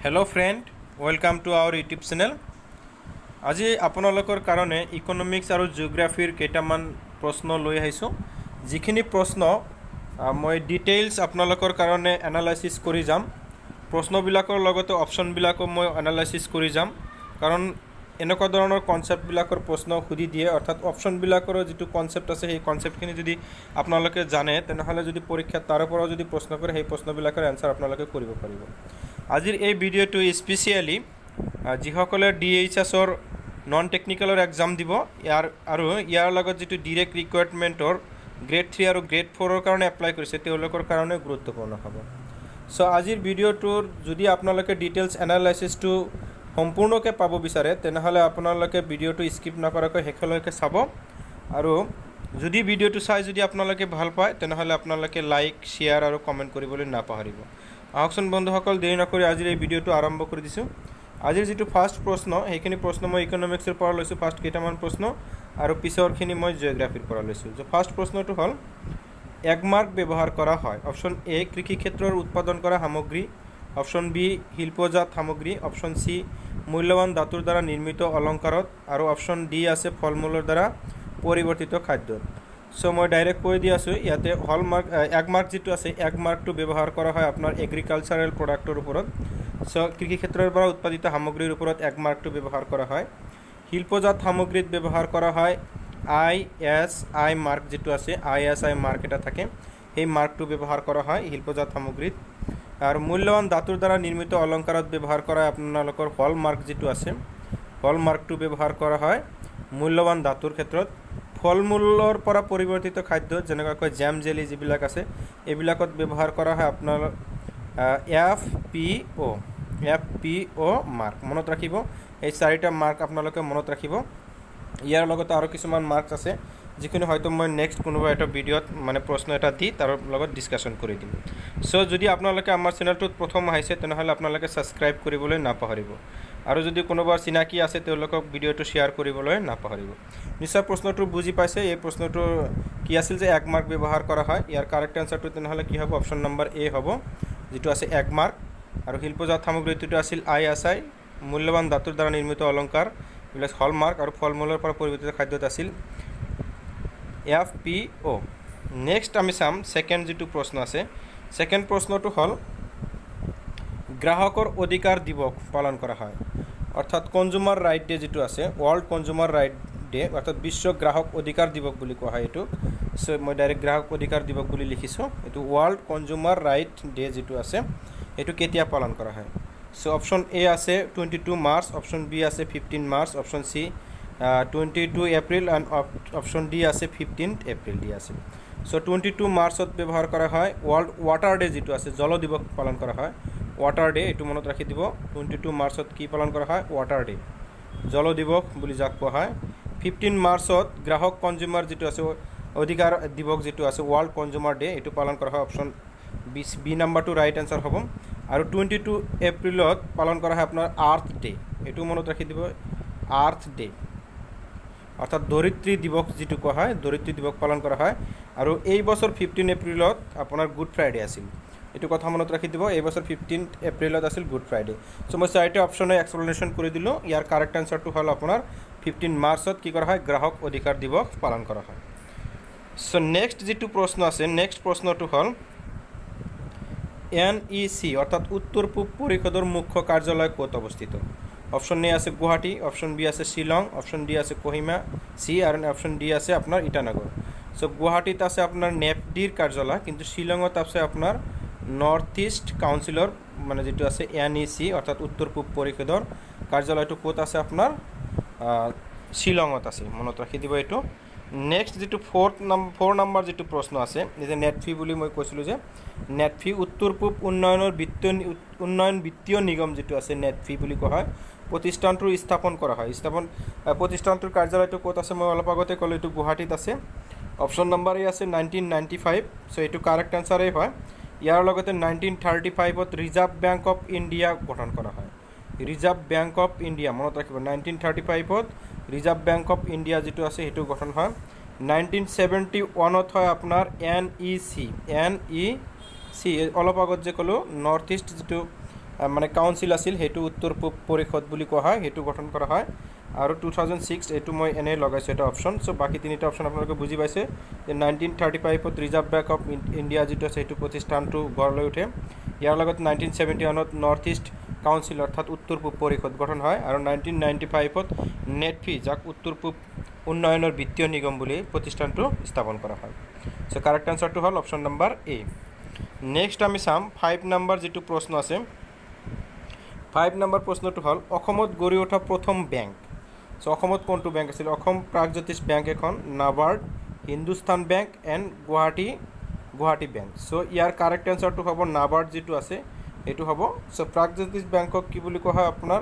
Hello friend, welcome to our YouTube channel. आज आपनलोकर कारणे इकोनॉमिक्स और जिओग्राफीर केटामान प्रश्न লৈ আহিছোঁ। जिखिनि प्रश्न मैं डिटेल्स आपनलोकर कारणे एनालाइसिस करि जाम। प्रश्नबिलाकर लगते ऑप्शनबिलाको मैं एनालाइसिस करि जाम, कारण এনেকুৱা ধৰণৰ কনসেপ্টবিলাকৰ প্ৰশ্ন সুধি দিয়ে, অৰ্থাৎ অপশ্যনবিলাকৰ যিটো কনসেপ্ট আছে সেই কনসেপ্টখিনি যদি আপোনালোকে জানে তেনেহ'লে যদি পৰীক্ষাত তাৰ পৰাও যদি প্ৰশ্ন কৰে সেই প্ৰশ্নবিলাকৰ এনসাৰ আপোনালোকে কৰিব পাৰিব। আজিৰ এই ভিডিঅ'টো স্পেচিয়েলি যিসকলে DHSৰ নন টেকনিকেলৰ এক্সাম দিব ইয়াৰ লগত যিটো ডিৰেক্ট ৰিকুৱাৰমেণ্টৰ গ্ৰেড 3 আৰু গ্ৰেড 4ৰ কাৰণে এপ্লাই কৰিছে তেওঁলোকৰ কাৰণে গুৰুত্বপূৰ্ণ হ'ব। সো আজিৰ ভিডিঅ'টোৰ যদি আপোনালোকে ডিটেইলছ এনালাইচিছটো সম্পূৰ্ণকৈ পাব বিচাৰে তেনেহ'লে আপোনালোকে ভিডিঅ'টো স্কিপ নকৰাকৈ শেষলৈকে চাব, আৰু যদি ভিডিঅ'টো চাই যদি আপোনালোকে ভাল পায় তেনেহ'লে আপোনালোকে লাইক শ্বেয়াৰ আৰু কমেণ্ট কৰিবলৈ নাপাহৰিব। আহকচোন বন্ধুসকল, দেৰি নকৰি আজিৰ এই ভিডিঅ'টো আৰম্ভ কৰি দিছোঁ। আজিৰ যিটো ফাৰ্ষ্ট প্ৰশ্ন সেইখিনি প্ৰশ্ন মই ইকনমিক্সৰ পৰা লৈছোঁ, ফাৰ্ষ্ট কেইটামান প্ৰশ্ন, আৰু পিছৰখিনি মই জিঅ'গ্ৰাফীৰ পৰা লৈছোঁ। যে ফাৰ্ষ্ট প্ৰশ্নটো হ'ল এগমাৰ্ক ব্যৱহাৰ কৰা হয়। অপশ্যন এ কৃষি ক্ষেত্ৰৰ উৎপাদন কৰা সামগ্ৰী, অপশ্যন বি শিল্পজাত সামগ্ৰী, অপশ্যন চি মূল্যৱান ধাতুৰ দ্বাৰা নিৰ্মিত অলংকাৰত, আৰু অপশ্যন ডি আছে ফল মূলৰ দ্বাৰা পৰিৱৰ্তিত খাদ্যত। সো মই ডাইৰেক্ট কৈ দি আছোঁ, ইয়াতে হলমাৰ্ক এগমাৰ্ক যিটো আছে এগমাৰ্কটো ব্যৱহাৰ কৰা হয় আপোনাৰ এগ্ৰিকালচাৰেল প্ৰডাক্টৰ ওপৰত। সো কৃষি ক্ষেত্ৰৰ পৰা উৎপাদিত সামগ্ৰীৰ ওপৰত এগমাৰ্কটো ব্যৱহাৰ কৰা হয়। শিল্পজাত সামগ্ৰীত ব্যৱহাৰ কৰা হয় ISI মাৰ্ক যিটো আছে, ISI মাৰ্ক এটা থাকে, সেই মাৰ্কটো ব্যৱহাৰ কৰা হয় শিল্পজাত সামগ্ৰীত। আৰু মূল্যৱান ধাতুৰ দ্বাৰা নিৰ্মিত অলংকাৰত ব্যৱহাৰ কৰা আপোনালোকৰ হলমাৰ্ক যিটো আছে হলমাৰ্কটো ব্যৱহাৰ কৰা হয় মূল্যৱান ধাতুৰ ক্ষেত্ৰত। ফল মূলৰ পৰা পৰিৱৰ্তিত খাদ্য যেনেকুৱাকৈ জেম জেলি যিবিলাক আছে এইবিলাকত ব্যৱহাৰ কৰা হয় আপোনাৰ FPO মাৰ্ক। মনত ৰাখিব, এই চাৰিটা মাৰ্ক আপোনালোকে মনত ৰাখিব। ইয়াৰ লগতে আৰু কিছুমান মাৰ্কছ আছে যিখিনি হয়তো মই নেক্সট কোনোবা এটা ভিডিঅ'ত মানে প্ৰশ্ন এটা দি তাৰ লগত ডিছকাশ্যন কৰি দিম। সো যদি আপোনালোকে আমাৰ চেনেলটোত প্ৰথম আহিছে তেনেহ'লে আপোনালোকে ছাবস্ক্ৰাইব কৰিবলৈ নাপাহৰিব, আৰু যদি কোনোবা চিনাকি আছে তেওঁলোকক ভিডিঅ'টো শ্বেয়াৰ কৰিবলৈ নাপাহৰিব। নিশ্চয় প্ৰশ্নটো বুজি পাইছে। এই প্ৰশ্নটো কি আছিল যে এগমাৰ্ক ব্যৱহাৰ কৰা হয়। ইয়াৰ কাৰেক্ট এনচাৰটো তেনেহ'লে কি হ'ব? অপশ্যন নম্বৰ এ হ'ব, যিটো আছে এগমাৰ্ক। আৰু শিল্পজাত সামগ্ৰীটো আছিল ISI, মূল্যৱান ধাতুৰ দ্বাৰা নিৰ্মিত অলংকাৰ এইবিলাক হলমাৰ্ক, আৰু ফল মূলৰ পৰা পৰিৱৰ্তিত খাদ্যত আছিল FPO। নেক্সট আমি চাম ছেকেণ্ড যিটো প্ৰশ্ন আছে। ছেকেণ্ড প্ৰশ্নটো হ'ল গ্ৰাহকৰ অধিকাৰ দিৱস পালন কৰা হয়, অৰ্থাৎ কনজুমাৰ ৰাইট ডে যিটো আছে, ৱৰ্ল্ড কনজুমাৰ ৰাইট ডে, অৰ্থাৎ বিশ্ব গ্ৰাহক অধিকাৰ দিৱস বুলি কোৱা হয় এইটো। চ' মই ডাইৰেক্ট গ্ৰাহক অধিকাৰ দিৱস বুলি লিখিছোঁ। এইটো ৱৰ্ল্ড কনজুমাৰ ৰাইট ডে যিটো আছে এইটো কেতিয়া পালন কৰা হয়? চ' অপশ্যন এ আছে 22 মাৰ্চ, অপশ্যন বি আছে 15 March, option C 22 April, and option D আছে 15 এপ্ৰিল ডি আছে। চ' 22 মাৰ্চত ব্যৱহাৰ কৰা হয়। ৱৰ্ল্ড ৱাটাৰ ডে যিটো আছে, জল দিৱস পালন কৰা হয়, ৱাটাৰ ডে, এইটো মনত ৰাখি দিব। 22 মাৰ্চত কি পালন কৰা হয়? ৱাটাৰ ডে, জল দিৱস বুলি যাক কোৱা হয়। 15 মাৰ্চত গ্ৰাহক কনজিউমাৰ যিটো আছে অধিকাৰ দিৱস যিটো আছে, ৱৰ্ল্ড কনজিউমাৰ ডে, এইটো পালন কৰা হয়। অপশ্যন বি নাম্বাৰটো ৰাইট এনচাৰ হ'ব। আৰু 22 এপ্ৰিলত পালন কৰা হয় আপোনাৰ আৰ্থ ডে, এইটো মনত ৰাখি দিব, আৰ্থ ডে, অৰ্থাৎ ধৰিত্ৰী দিৱস যিটো কোৱা হয়, ধৰিত্ৰী দিৱস পালন কৰা হয়। আৰু এই বছৰ 15 এপ্ৰিলত আপোনাৰ গুড ফ্ৰাইডে আছিল, এইটো কথা মনত ৰাখি দিব। এই বছৰ 15 এপ্ৰিলত আছিল গুড ফ্ৰাইডে। চ' মই চাৰিটা অপশ্যনে এক্সপ্লেনেশ্যন কৰি দিলোঁ। ইয়াৰ কাৰেক্ট এনচাৰটো হ'ল আপোনাৰ 15 মাৰ্চত কি কৰা হয়? গ্ৰাহক অধিকাৰ দিৱস পালন কৰা হয়। চ' নেক্সট যিটো প্ৰশ্ন আছে, নেক্সট প্ৰশ্নটো হ'ল NEC অৰ্থাৎ উত্তৰ পূব পৰিষদৰ মুখ্য কাৰ্যালয় ক'ত অৱস্থিত? অপশ্যন এ আছে গুৱাহাটী, অপশ্যন বি আছে শ্বিলং, অপশ্যন ডি আছে কোহিমা চি, আৰু অপশ্যন ডি আছে আপোনাৰ ইটানগৰ। চ' গুৱাহাটীত আছে আপোনাৰ নেপডিৰ কাৰ্যালয়, কিন্তু শ্বিলঙত আছে আপোনাৰ নৰ্থ ইষ্ট কাউন্সিলৰ মানে যিটো আছে NEC অৰ্থাৎ উত্তৰ পূব পৰিষদৰ কাৰ্যালয়টো ক'ত আছে? আপোনাৰ শ্বিলঙত আছে, মনত ৰাখি দিব এইটো। নেক্সট যিটো 4 নম্বৰ যিটো প্ৰশ্ন আছে, এই যে নেটফি বুলি মই কৈছিলোঁ যে নেটফি উত্তৰ পূব উন্নয়ন বিত্তীয় নিগম যিটো আছে নেটফি বুলি কোৱা হয়, প্ৰতিষ্ঠানটোৰ স্থাপন কৰা হয়। প্ৰতিষ্ঠানটোৰ কাৰ্যালয়টো ক'ত আছে? মই অলপ আগতে ক'লোঁ এইটো গুৱাহাটীত আছে। অপশ্যন নম্বৰ এ আছে 1995, চ' এইটো কাৰেক্ট এনচাৰেই হয়। ইয়াৰ লগতে 1935ত ৰিজাৰ্ভ বেংক অফ ইণ্ডিয়া গঠন কৰা হয়। ৰিজাৰ্ভ বেংক অফ ইণ্ডিয়া মনত ৰাখিব, 1935ত ৰিজাৰ্ভ বেংক অফ ইণ্ডিয়া যিটো আছে সেইটো গঠন হয়। 1971ত হয় আপোনাৰ NEC অলপ আগত যে ক'লোঁ নৰ্থ ইষ্ট যিটো মানে কাউন্সিল আছিল সেইটো উত্তৰ পূব পৰিষদ বুলি কোৱা হয়, সেইটো গঠন কৰা হয়। আৰু 2006 এইটো মই এনেই লগাইছোঁ এটা অপশ্যন। চ' বাকী তিনিটা অপশ্যন আপোনালোকে বুজি পাইছে যে 1935ত ৰিজাৰ্ভ বেংক অফ ইণ্ডিয়া যিটো আছে সেইটো প্ৰতিষ্ঠানটো গঢ় লৈ উঠে। ইয়াৰ লগত 1971ত নৰ্থ ইষ্ট কাউন্সিল অৰ্থাৎ উত্তৰ পূব পৰিষদ গঠন হয়। আৰু 1995ত নেটফি যাক উত্তৰ পূব উন্নয়নৰ বিত্তীয় নিগম বুলি প্ৰতিষ্ঠানটো স্থাপন কৰা হয়। চ' কাৰেক্ট আনচাৰটো হ'ল অপশ্যন নম্বৰ এ। নেক্সট আমি চাম 5 নম্বৰ যিটো প্ৰশ্ন আছে। 5 নম্বৰ প্ৰশ্নটো হ'ল অসমত গঢ়ি উঠা প্ৰথম বেংক। চ' অসমত কোনটো বেংক আছিল? অসম প্ৰাগজ্যোতিষ বেংক এখন, NABARD, Hindustan bank and Guwahati bank. So' ইয়াৰ কাৰেক্ট এনচাৰটো হ'ব নাবাৰ্ড যিটো আছে সেইটো হ'ব। চ' প্ৰাগজ্যোতিষ বেংকক কি বুলি কোৱা হয় আপোনাৰ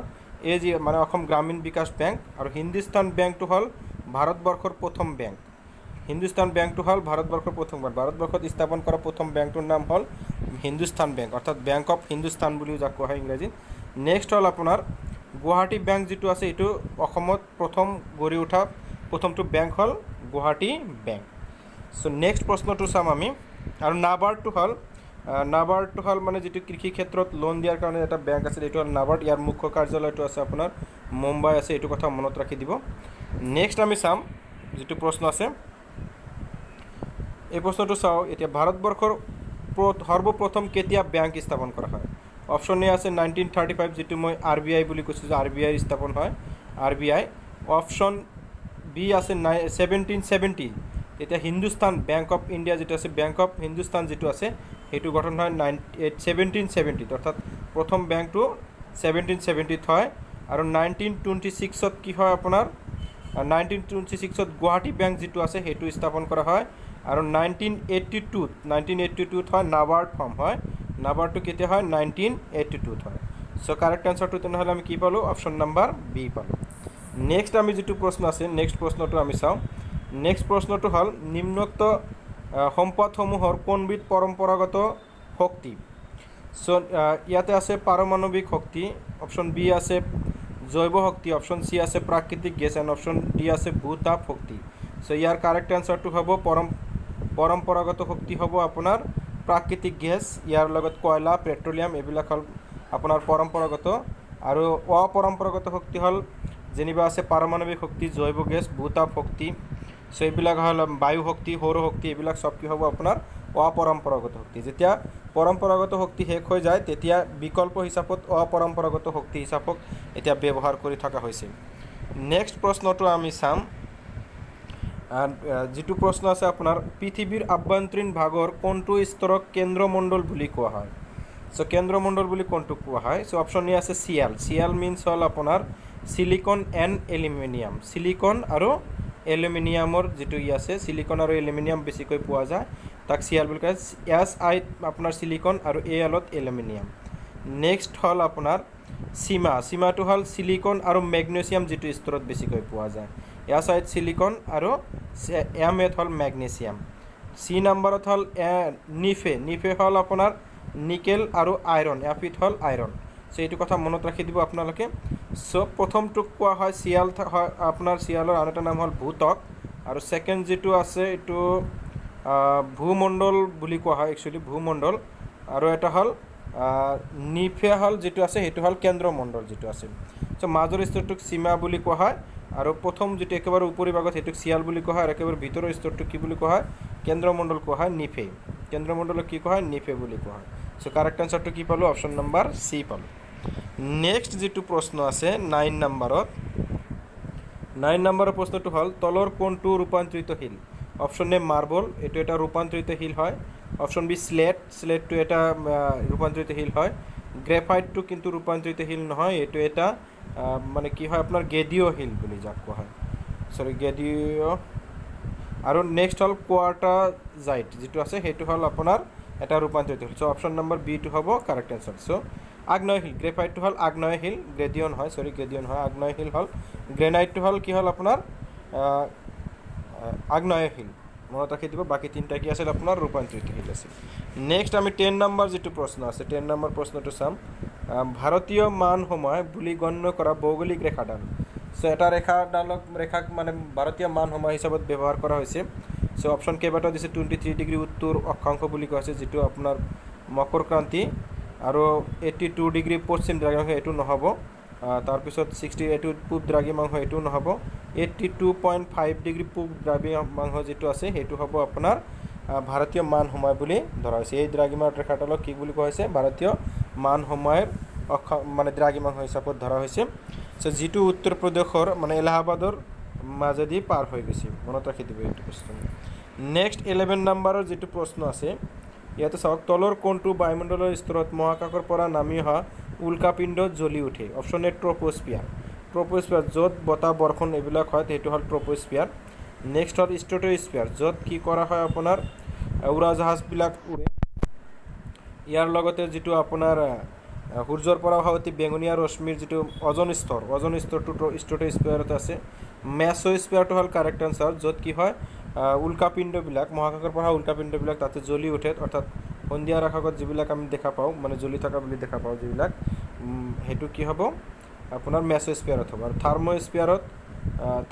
এই যি মানে অসম গ্ৰামীণ বিকাশ বেংক। আৰু হিন্দুস্তান বেংকটো হ'ল ভাৰতবৰ্ষৰ প্ৰথম বেংক। হিন্দুস্তান বেংকটো হ'ল ভাৰতবৰ্ষৰ প্ৰথমবাৰ ভাৰতবৰ্ষত স্থাপন কৰা প্ৰথম বেংকটোৰ নাম হ'ল হিন্দুস্তান বেংক অৰ্থাৎ বেংক অফ হিন্দুস্তান বুলিও যাক কোৱা হয় ইংৰাজীত। নেক্সট হ'ল আপোনাৰ গুৱাহাটী বেংক যিটো আছে এইটো অসমত প্ৰথম গঢ়ি উঠা প্ৰথমটো বেংক হ'ল গুৱাহাটী বেংক। চ' নেক্সট প্ৰশ্নটো চাম আমি। আৰু নাবাৰ্ডটো হ'ল মানে যিটো কৃষি ক্ষেত্ৰত লোন দিয়াৰ কাৰণে এটা বেংক আছিল এইটো হ'ল নাবাৰ্ড। ইয়াৰ মুখ্য কাৰ্যালয়টো আছে আপোনাৰ মুম্বাই আছে, এইটো কথা মনত ৰাখি দিব। নেক্সট আমি চাম যিটো প্ৰশ্ন আছে এই প্ৰশ্নটো চাওঁ এতিয়া। ভাৰতবৰ্ষৰ সৰ্বপ্ৰথম কেতিয়া বেংক স্থাপন কৰা হয়? অপশ্যন এ আছে 1935 যিটো মই RBI বুলি কৈছোঁ যে RBI স্থাপন হয় RBI। অপশ্যন বি আছে 1770 তেতিয়া হিন্দুস্তান বেংক অফ ইণ্ডিয়া যিটো আছে বেংক অফ হিন্দুস্তান যিটো আছে সেইটো গঠন হয় 1770 অৰ্থাৎ প্ৰথম বেংকটো 1770 হয়। আৰু 1926ত কি হয় আপোনাৰ 1926ত গুৱাহাটী বেংক যিটো আছে সেইটো স্থাপন কৰা হয়। আৰু 1982ত হয় নাবাৰ্ড ফৰ্ম হয়। নাবাৰ্ডটো কেতিয়া হয় 1982ত হয়। চ' কাৰেক্ট এনচাৰটো তেনেহ'লে আমি কি পালোঁ? অপশ্যন নম্বৰ বি পালোঁ। নেক্সট আমি যিটো প্ৰশ্ন আছে নেক্সট প্ৰশ্নটো আমি চাওঁ। নেক্সট প্ৰশ্নটো হ'ল নিম্নোক্ত সম্পদসমূহৰ কোনবিধ পৰম্পৰাগত শক্তি? চ' ইয়াতে আছে পাৰমাণৱিক শক্তি, অপশ্যন বি আছে জৈৱ শক্তি, অপশ্যন চি আছে প্ৰাকৃতিক গেছ এণ্ড অপশ্যন ডি আছে ভূতাপ শক্তি। চ' ইয়াৰ কাৰেক্ট এনচাৰটো হ'ব পৰম্পৰাগত শক্তি হ'ব আপোনাৰ প্ৰাকৃতিক গেছ। ইয়াৰ লগত কয়লা পেট্ৰলিয়াম এইবিলাক হ'ল আপোনাৰ পৰম্পৰাগত। আৰু অপৰম্পৰাগত শক্তি হ'ল যেনিবা আছে পাৰমাণৱিক শক্তি, জৈৱ গেছ, ভূতাপ শক্তি। চ' এইবিলাক হ'ল বায়ু শক্তি, সৌৰ শক্তি, এইবিলাক চব কি হ'ব আপোনাৰ অপৰম্পৰাগত শক্তি। যেতিয়া পৰম্পৰাগত শক্তি শেষ হৈ যায় তেতিয়া বিকল্প হিচাপত অপৰম্পৰাগত শক্তি হিচাপক এতিয়া ব্যৱহাৰ কৰি থকা হৈছে। নেক্সট প্ৰশ্নটো আমি চাম। যিটো প্ৰশ্ন আছে আপোনাৰ পৃথিৱীৰ আভ্যন্তৰীণ ভাগৰ কোনটো স্তৰক কেন্দ্ৰমণ্ডল বুলি কোৱা হয়? চ' কেন্দ্ৰমণ্ডল বুলি কোনটো কোৱা হয়? চ' অপশ্যন এ আছে চিয়াল মিনছ হ'ল আপোনাৰ চিলিকন এণ্ড এলুমিনিয়াম। চিলিকন আৰু এলুমিনিয়ামৰ যিটো আছে চিলিকন আৰু এলুমিনিয়াম বেছিকৈ পোৱা যায় তাক চিয়াল বুলি কয়। SI আপোনাৰ চিলিকন আৰু ALত এলুমিনিয়াম। নেক্সট হ'ল আপোনাৰ সীমাটো হ'ল চিলিকন আৰু মেগনেছিয়াম যিটো স্তৰত বেছিকৈ পোৱা যায়। SIত চিলিকন আৰু MAত হ'ল মেগনেছিয়াম। চি নম্বৰত হ'ল নিফে হ'ল আপোনাৰ নিকেল আৰু আইৰণ, FEত হ'ল আইৰণ। চ' এইটো কথা মনত ৰাখি দিব আপোনালোকে। চ' প্ৰথমটোক কোৱা হয় চিয়াল হয় আপোনাৰ চিয়ালৰ আন এটা নাম হ'ল ভূত্বক। আৰু ছেকেণ্ড যিটো আছে এইটো ভূমণ্ডল বুলি কোৱা হয় একচুৱেলি ভূমণ্ডল। আৰু এটা হ'ল নিফে হ'ল যিটো আছে সেইটো হ'ল কেন্দ্ৰমণ্ডল যিটো আছে। চ' মাজৰ স্তৰটোক সীমা বুলি কোৱা হয়। আৰু প্ৰথম যিটো একেবাৰে উপৰি ভাগত সেইটোক চিয়াল বুলি কোৱা হয়। আৰু একেবাৰে ভিতৰৰ স্তৰটোক কি বুলি কোৱা হয়? কেন্দ্ৰমণ্ডল কোৱা হয় নিফে। কেন্দ্ৰমণ্ডলক কি কোৱা হয়? নিফে বুলি কোৱা হয়। চ' কাৰেক্ট এনচাৰটো কি পালোঁ? অপশ্যন নম্বৰ চি পালোঁ। নেক্সট যিটো প্ৰশ্ন আছে 9 নম্বৰৰ প্ৰশ্নটো হ'ল তলৰ কোনটো ৰূপান্তৰিত শিল? অপশ্যন এ মাৰ্বল, এইটো এটা ৰূপান্তৰিত শিল হয়। অপশ্যন বি স্লেটটো এটা ৰূপান্তৰিত শিল হয়। গ্ৰেফাইটটো কিন্তু ৰূপান্তৰিত শিল নহয়, এইটো এটা মানে কি হয় আপোনাৰ গেডিঅ' শিল বুলি যাক কোৱা হয়। গেডিঅ'। আৰু নেক্সট হ'ল কোৱাৰ্টাজাইট যিটো আছে সেইটো হ'ল আপোনাৰ এটা ৰূপান্তৰিত শিল। চ' অপশ্যন নম্বৰ বিটো হ'ব কাৰেক্ট এনচাৰ। চ' আগ্নেয় শিল, গ্ৰেফাইটটো হ'ল আগ্নেয় শিল, গেডিঅ' নহয় আগ্নেয় শিল হ'ল। গ্ৰেনাইটটো হ'ল কি হ'ল আপোনাৰ আগ্নেয় শিল। মনত ৰাখি দিব। বাকী তিনিটা কি আছিল আপোনাৰ ৰূপান্তৰিত শিল আছিল। নেক্সট আমি 10 নম্বৰ যিটো প্ৰশ্ন আছে 10 নম্বৰ প্ৰশ্নটো চাম। ভাৰতীয় মানসমূহ বুলি গণ্য কৰা ভৌগোলিক ৰেখাডাল। চ' এটা ৰেখাক মানে ভাৰতীয় মানসমূহ হিচাপত ব্যৱহাৰ কৰা হৈছে। চ' অপশ্যন কেইবাটাও দিছে। 23 ডিগ্ৰী উত্তৰ অক্ষাংশ বুলি কোৱা হৈছে যিটো আপোনাৰ মকৰ ক্ৰান্তি আৰু 82 ডিগ্ৰী পশ্চিম দ্ৰাঘিমাংশ এইটো নহ'ব, তাৰপিছত 68 পূব দ্ৰাঘিমাংশ এইটো নহ'ব, 82.5 ডিগ্ৰী পূব দ্ৰাঘিমাংশ যিটো আছে সেইটো হ'ব আপোনাৰ ভাৰতীয় মান সময় বুলি ধৰা হৈছে। এই দ্ৰাঘিমাংশ ৰেখাডালক কি বুলি কোৱা হৈছে? ভাৰতীয় মান সময়ৰ মানে দ্ৰাঘিমাংশ হিচাপত ধৰা হৈছে। যিটো উত্তৰ প্ৰদেশৰ মানে এলাহাবাদৰ মাজেদি পাৰ হৈ গৈছে, মনত ৰাখি দিব এইটো প্ৰশ্ন। নেক্সট 11 নম্বৰৰ যিটো প্ৰশ্ন আছে ইয়াতে চাওক, তলৰ কোনটো বায়ুমণ্ডলৰ স্তৰত মহাকাশৰ পৰা নামি অহা উল্কাপিণ্ড জ্বলি উঠে? Option A ট্ৰপোস্ফিয়াৰ। ট্ৰপোস্ফিয়াৰ য'ত বতাহ বৰষুণ এইবিলাক হয় সেইটো হ'ল ট্ৰপোস্ফিয়াৰ। নেক্সট হ'ল ষ্ট্ৰেটোস্ফিয়াৰ, য'ত কি কৰা হয় আপোনাৰ উৰাজাহাজবিলাক উৰে। ইয়াৰ লগতে যিটো আপোনাৰ সূৰ্যৰ পৰা অহা অতি বেঙুনীয়া ৰশ্মিৰ যিটো অজন স্তৰটো ষ্ট্ৰেটোস্ফিয়াৰত আছে। মেছ'স্ফিয়াৰটো হ'ল কাৰেক্ট আনচাৰ, য'ত কি হয় উল্কাপিণ্ডবিলাক মহাকাশৰ পৰা উল্কাপিণ্ডবিলাক তাতে জ্বলি উঠে, অৰ্থাৎ সন্ধিয়াৰ আকাশত যিবিলাক আমি দেখা পাওঁ, মানে জ্বলি থকা বুলি দেখা পাওঁ যিবিলাক, সেইটো কি হ'ব আপোনাৰ মেছ'স্ফিয়াৰত হ'ব। আৰু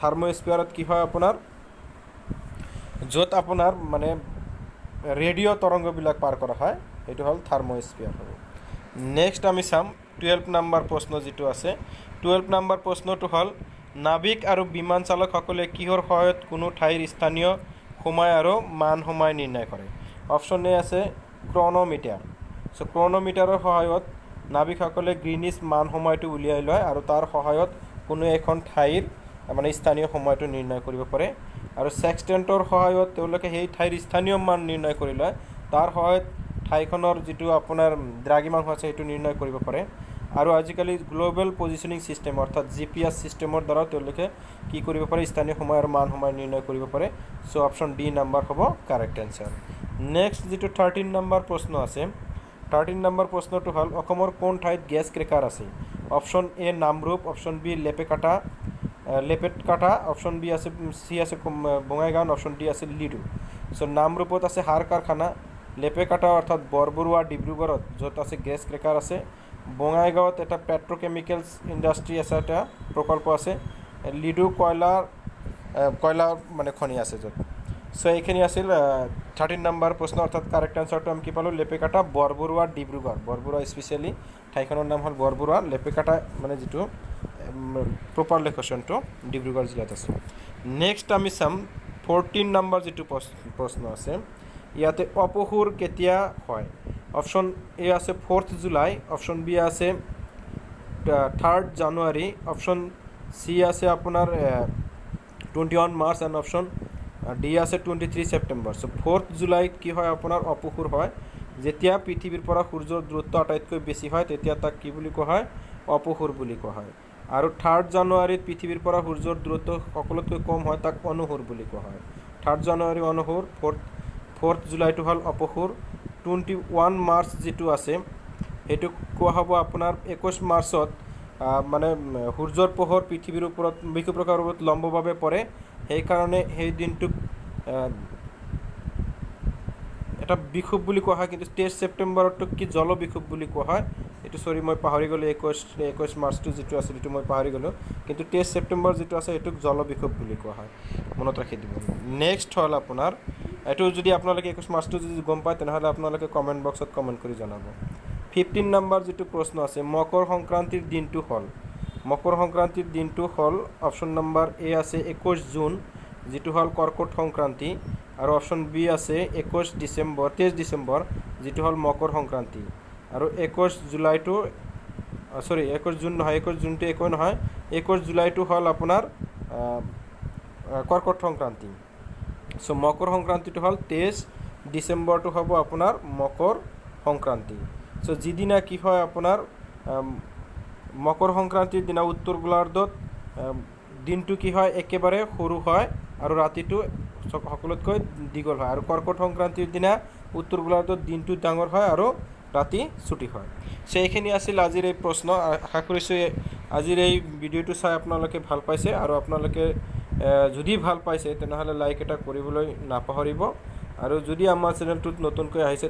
থাৰ্মোস্ফিয়াৰত কি হয় আপোনাৰ, য'ত আপোনাৰ মানে ৰেডিঅ' তৰংগবিলাক পাৰ কৰা হয়, সেইটো হ'ল থাৰ্মোস্ফিয়াৰ হ'ব। নেক্সট আমি চাম 12 নম্বৰ প্ৰশ্ন যিটো আছে। 12 নম্বৰ প্ৰশ্নটো হ'ল, নাবিক আৰু বিমান চালকসকলে কিহৰ সহায়ত কোনো ঠাইৰ স্থানীয় সময় আৰু মান সময় নিৰ্ণয় কৰে? অপশ্যন এ আছে ক্ৰন'মিটাৰ। ক্ৰন'মিটাৰৰ সহায়ত নাবিকসকলে গ্ৰীনিছ মান সময়টো উলিয়াই লয় আৰু তাৰ সহায়ত কোনো এখন ঠাইৰ মানে স্থানীয় সময়টো নিৰ্ণয় কৰিব পাৰে। আৰু ছেক্সটেণ্টৰ সহায়ত তেওঁলোকে সেই ঠাইৰ স্থানীয় মান নিৰ্ণয় কৰি লয়, তাৰ সহায়ত ঠাইখনৰ যিটো আপোনাৰ দ্ৰাঘিমাংশ আছে সেইটো নিৰ্ণয় কৰিব পাৰে। আৰু আজিকালি গ্ল'বেল পজিশ্যনিং ছিষ্টেম অৰ্থাৎ GPS ছিষ্টেমৰ দ্বাৰা তেওঁলোকে কি কৰিব পাৰে? স্থানীয় সময় আৰু মান সময় নিৰ্ণয় কৰিব পাৰে। চ' অপশ্যন ডি নম্বৰ হ'ব কাৰেক্ট এনচাৰ। নেক্সট যিটো 13 নম্বৰ প্ৰশ্ন আছে, 13 নম্বৰ প্ৰশ্নটো হ'ল, অসমৰ কোন ঠাইত গেছ ক্ৰেকাৰ আছে? Option A Namrup, option B Lepetkata, option C আছে বঙাইগাঁও, অপশ্যন ডি আছে লিডু। চ' নামৰূপত আছে সাৰ কাৰখানা, লেপেকাটা অৰ্থাৎ বৰবৰুৱা ডিব্ৰুগড়ত য'ত আছে গেছ ক্ৰেকাৰ আছে, বঙাইগাঁৱত এটা পেট্ৰকেমিকেলছ ইণ্ডাষ্ট্ৰী আছে, এটা প্ৰকল্প আছে, লিডু কয়লা মানে খনি আছে য'ত। চ' এইখিনি আছিল 13 নম্বৰ প্ৰশ্ন, অৰ্থাৎ কাৰেক্ট আনচাৰটো আমি কি পালোঁ? লেপেকাটা, বৰবৰুৱা, ডিব্ৰুগড়। বৰবৰুৱা স্পেচিয়েলি ঠাইখনৰ নাম হ'ল বৰবৰুৱা, লেপেকাটা মানে যিটো প্ৰপাৰ লোকেশ্যনটো ডিব্ৰুগড় জিলাত আছে। নেক্সট আমি চাম 14 নম্বৰ যিটো প্ৰশ্ন আছে, ইয়াতে অপসূৰ কেতিয়া হয়? অপশ্যন এ আছে 4 জুলাই, অপশ্যন বি আছে 3 জানুৱাৰী, অপশ্যন চি আছে আপোনাৰ 21 মাৰ্চ এণ্ড অপশ্যন ডি আছে 23 ছেপ্টেম্বৰ। চ' 4 জুলাইত কি হয় আপোনাৰ অপসূৰ হয়। যেতিয়া পৃথিৱীৰ পৰা সূৰ্যৰ দূৰত্ব আটাইতকৈ বেছি হয় তেতিয়া তাক কি বুলি কোৱা হয়? অপসূৰ বুলি কোৱা হয়। আৰু 3 জানুৱাৰীত পৃথিৱীৰ পৰা সূৰ্যৰ দূৰত্ব সকলোতকৈ কম হয়, তাক অনুসূৰ বুলি কোৱা হয়। 3 জানুৱাৰী অনুসূৰ, 4 জুলাইটো হ'ল অপসূৰ। 21 মাৰ্চ যিটো আছে সেইটো কোৱা হ'ব আপোনাৰ 21 মাৰ্চত মানে সূৰ্যৰ পোহৰ পৃথিৱীৰ ওপৰত বিষুৱ ৰেখাৰ ওপৰত লম্বভাৱে পৰে, সেইকাৰণে সেই দিনটোক এটা বিষুৱ বুলি কোৱা হয়। কিন্তু 23 ছেপ্টেম্বৰটোক কি জল বিষুৱ বুলি কোৱা হয়? এইটো মই পাহৰি গ'লোঁ, 21 মাৰ্চটো যিটো আছিল সেইটো মই পাহৰি গ'লোঁ। কিন্তু 23 ছেপ্টেম্বৰ যিটো আছে সেইটোক জল বিষুৱ বুলি কোৱা হয়, মনত ৰাখি দিব। নেক্সট হ'ল আপোনাৰ, এইটো যদি আপোনালোকে 21 মাৰ্চটো যদি গম পায় তেনেহ'লে আপোনালোকে কমেণ্ট বক্সত কমেণ্ট কৰি জনাব। 15 নম্বৰ যিটো প্ৰশ্ন আছে, মকৰ সংক্ৰান্তিৰ দিনটো হ'ল? মকৰ সংক্ৰান্তিৰ দিনটো হ'ল অপশ্যন নম্বৰ এ আছে 21 জুন, যিটো হ'ল কৰ্কট সংক্ৰান্তি, আৰু অপশ্যন বি আছে 23 ডিচেম্বৰ, যিটো হ'ল মকৰ সংক্ৰান্তি, আৰু 21 জুন নহয়, 21 জুনটো একোৱে নহয়, 21 জুলাইটো হ'ল আপোনাৰ কৰ্কট সংক্ৰান্তি। চ' মকৰ সংক্ৰান্তিটো হ'ল 23 ডিচেম্বৰটো হ'ব আপোনাৰ মকৰ সংক্ৰান্তি। চ' যিদিনা কি হয় আপোনাৰ মকৰ সংক্ৰান্তিৰ দিনা উত্তৰ গোলাৰ্ধত দিনটো কি হয় একেবাৰে সৰু হয় আৰু ৰাতিটো সকলোতকৈ দীঘল হয়, আৰু কৰ্কট সংক্ৰান্তিৰ দিনা উত্তৰ গোলাৰ্ধত দিনটো ডাঙৰ হয় আৰু ৰাতি ছুটি হয়। চ' এইখিনি আছিল আজিৰ এই প্ৰশ্ন। আশা কৰিছোঁ আজিৰ এই ভিডিঅ'টো চাই আপোনালোকে ভাল পাইছে, আৰু আপোনালোকে যদি ভাল পাইছে তেনেহ'লে লাইক এটা কৰিবলৈ নাপাহৰিব, আৰু যদি আমাৰ চেনেলটোত নতুনকৈ আহিছে